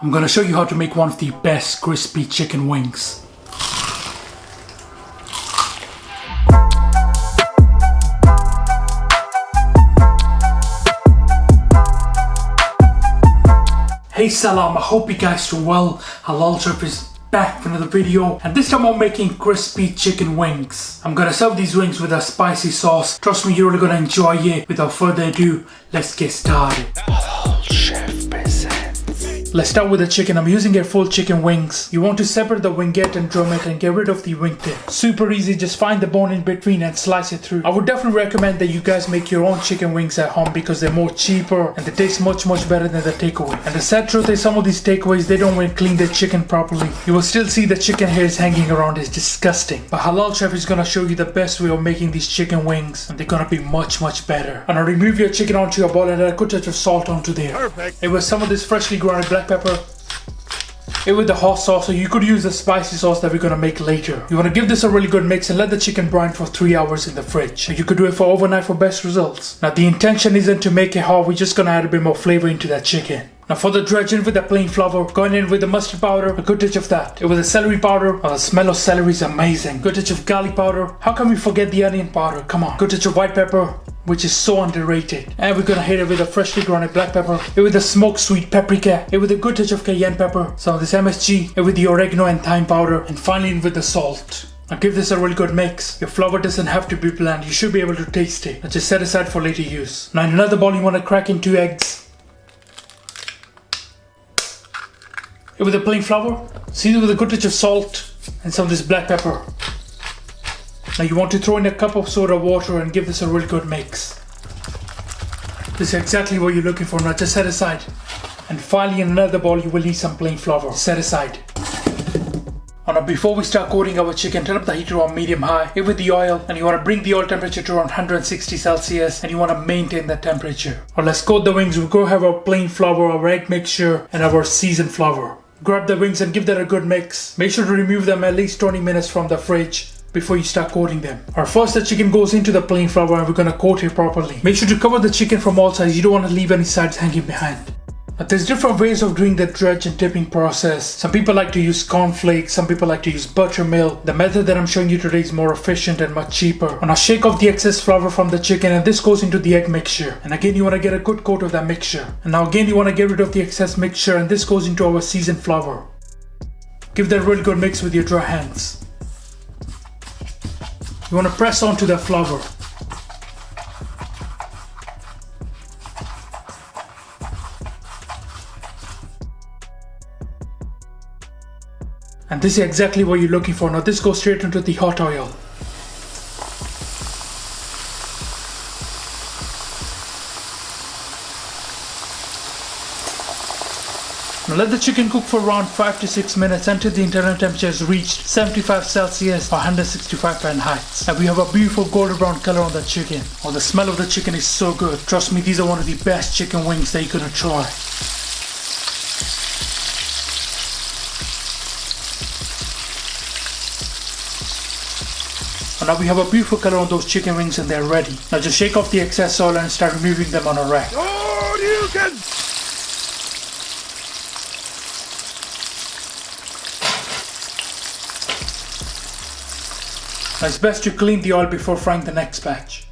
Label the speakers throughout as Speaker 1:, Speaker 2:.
Speaker 1: I'm gonna show you how to make one of the best crispy chicken wings. Hey Salam, I hope you guys doing well. Halal Chef is back for another video, and this time I'm making crispy chicken wings. I'm gonna serve these wings with a spicy sauce. Trust me, you're really gonna enjoy it. Without further ado, let's get started. Halal Chef presents. Let's start with the chicken. I'm using a full chicken wings. You want to separate the wingette and drumette and get rid of the wing tip. Super easy, just find the bone in between and slice it through. I would definitely recommend that you guys make your own chicken wings at home because they're more cheaper and they taste much better than the takeaway. And the sad truth is some of these takeaways, they don't even clean the chicken properly. You will still see the chicken hairs hanging around. It's disgusting. But Halal Chef is gonna show you the best way of making these chicken wings, and they're gonna be much better. And now remove your chicken onto your bowl and add a good touch of salt onto there. Perfect. It was some of this freshly ground black pepper. It with the hot sauce, so you could use the spicy sauce that we're gonna make later. You wanna give this a really good mix and let the chicken brine for 3 hours in the fridge. You could do it for overnight for best results. Now the intention isn't to make it hot, we're just gonna add a bit more flavor into that chicken. Now for the dredge, in with the plain flour, going in with the mustard powder, a good touch of that. It with the celery powder, the smell of celery is amazing. Good touch of garlic powder. How can we forget the onion powder? Come on. Good touch of white pepper, which is so underrated. And we're gonna hit it with a freshly grounded black pepper. It with the smoked sweet paprika. It with a good touch of cayenne pepper. Some of this MSG. It with the oregano and thyme powder. And finally in with the salt. Now give this a really good mix. Your flour doesn't have to be bland. You should be able to taste it. Now just set aside for later use. Now in another bowl you wanna crack in 2 eggs. It with the plain flour. Season with a good touch of salt. And some of this black pepper. Now you want to throw in a cup of soda water and give this a really good mix. This is exactly what you're looking for. Now just set aside. And finally in another bowl you will need some plain flour. Set aside. Now before we start coating our chicken, turn up the heater on medium high. Hit with the oil, and you want to bring the oil temperature to around 160 Celsius, and you want to maintain that temperature. Now let's coat the wings. We're going to have our plain flour, our egg mixture, and our seasoned flour. Grab the wings and give that a good mix. Make sure to remove them at least 20 minutes from the fridge before you start coating them. First the chicken goes into the plain flour and we're gonna coat it properly. Make sure to cover the chicken from all sides. You don't want to leave any sides hanging behind. But there's different ways of doing the dredge and dipping process. Some people like to use cornflakes, some people like to use buttermilk. The method that I'm showing you today is more efficient and much cheaper. And I'll shake off the excess flour from the chicken, and this goes into the egg mixture. And again you want to get a good coat of that mixture. And now again you want to get rid of the excess mixture, and this goes into our seasoned flour. Give that a really good mix with your dry hands. You want to press onto the flour. And this is exactly what you're looking for. Now this goes straight into the hot oil. Now let the chicken cook for around 5 to 6 minutes until the internal temperature has reached 75 Celsius or 165 Fahrenheit. And we have a beautiful golden brown color on the chicken. Oh, the smell of the chicken is so good. Trust me, these are one of the best chicken wings that you're gonna try. And now we have a beautiful color on those chicken wings and they're ready. Now just shake off the excess oil and start removing them on a rack.
Speaker 2: Oh, you can!
Speaker 1: Now it's best to clean the oil before frying the next batch.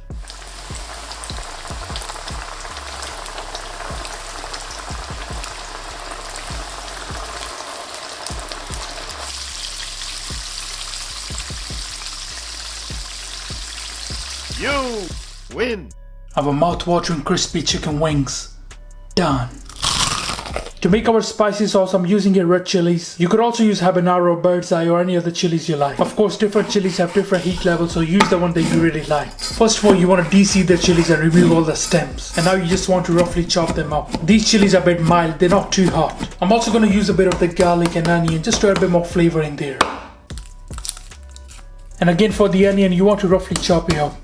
Speaker 2: You win!
Speaker 1: Our mouth-watering crispy chicken wings. Done. To make our spicy sauce, I'm using a red chilies. You could also use habanero, bird's eye, or any other chilies you like. Of course, different chilies have different heat levels, so use the one that you really like. First of all, you want to de-seed the chilies and remove all the stems. And now you just want to roughly chop them up. These chilies are a bit mild, they're not too hot. I'm also going to use a bit of the garlic and onion just to add a bit more flavor in there. And again for the onion, you want to roughly chop it up.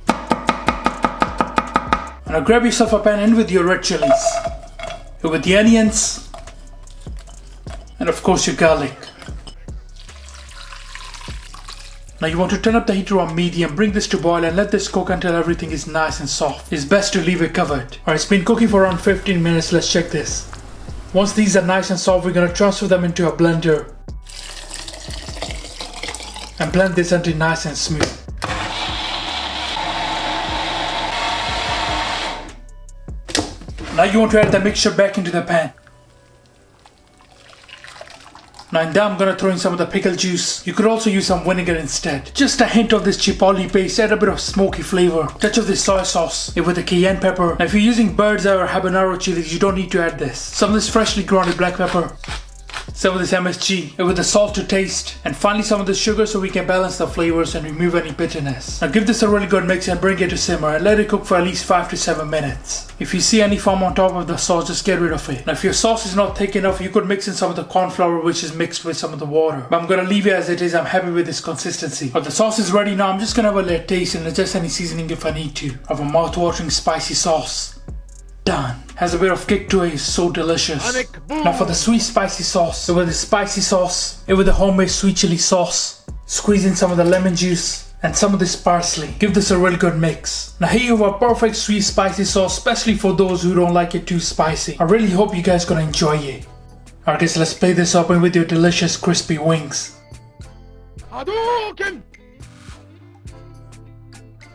Speaker 1: And now grab yourself a pan in with your red chilies. With the onions. And of course your garlic. Now you want to turn up the heater on medium, bring this to boil and let this cook until everything is nice and soft. It's best to leave it covered. Alright, it's been cooking for around 15 minutes, let's check this. Once these are nice and soft, we're gonna transfer them into a blender and blend this until nice and smooth. Now you want to add the mixture back into the pan. Now in that I'm gonna throw in some of the pickle juice. You could also use some vinegar instead. Just a hint of this chipotle paste, add a bit of smoky flavor. Touch of this soy sauce with the cayenne pepper. Now if you're using bird's eye or habanero chilies, you don't need to add this. Some of this freshly grounded black pepper. Some of this MSG with the salt to taste, and finally some of the sugar so we can balance the flavors and remove any bitterness. Now give this a really good mix and bring it to simmer and let it cook for at least 5 to 7 minutes. If you see any foam on top of the sauce, just get rid of it. Now if your sauce is not thick enough, you could mix in some of the corn flour which is mixed with some of the water. But I'm gonna leave it as it is. I'm happy with this consistency. But the sauce is ready now. I'm just gonna have a little taste and adjust any seasoning if I need to. Of a mouth-watering spicy sauce. Done. Has a bit of kick to it, it's so delicious. Now for the sweet spicy sauce, with the spicy sauce, with the homemade sweet chili sauce, squeeze in some of the lemon juice and some of this parsley. Give this a really good mix. Now here you have a perfect sweet spicy sauce, especially for those who don't like it too spicy. I really hope you guys gonna enjoy it. Alright guys, let's play this open with your delicious crispy wings.
Speaker 2: Hadouken!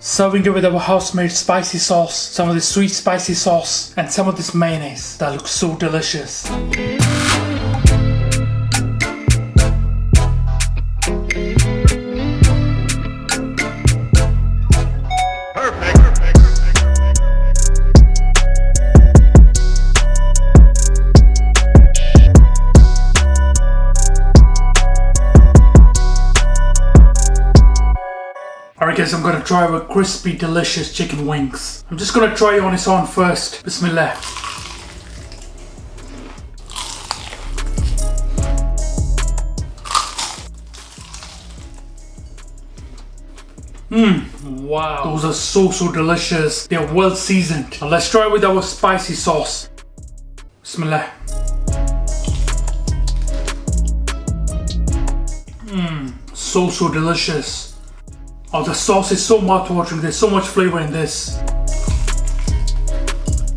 Speaker 1: Serving it with our house-made spicy sauce, some of this sweet spicy sauce, and some of this mayonnaise. That looks so delicious. Alright guys, I'm gonna try with crispy delicious chicken wings. I'm just gonna try it on its own first. Bismillah. Wow. Those are so delicious. They're well seasoned. Now let's try it with our spicy sauce. Bismillah. So delicious. Oh, the sauce is so mouth-watering. There's so much flavor in this.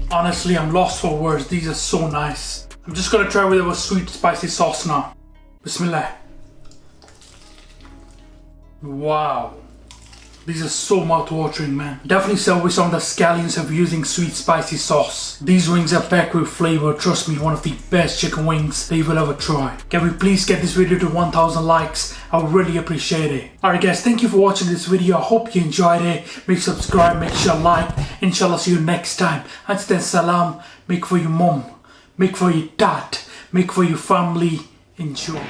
Speaker 1: Honestly, I'm lost for words. These are so nice. I'm just gonna try with our sweet spicy sauce now. Bismillah. Wow. These are so mouth-watering, man. Definitely serve with some of the scallions of using sweet spicy sauce. These wings are packed with flavor. Trust me, one of the best chicken wings that you will ever try. Can we please get this video to 1000 likes? I would really appreciate it. Alright guys, thank you for watching this video. I hope you enjoyed it. Make sure subscribe, make sure like. Inshallah, see you next time. Until then, salam. Make for your mom. Make for your dad. Make for your family. Enjoy.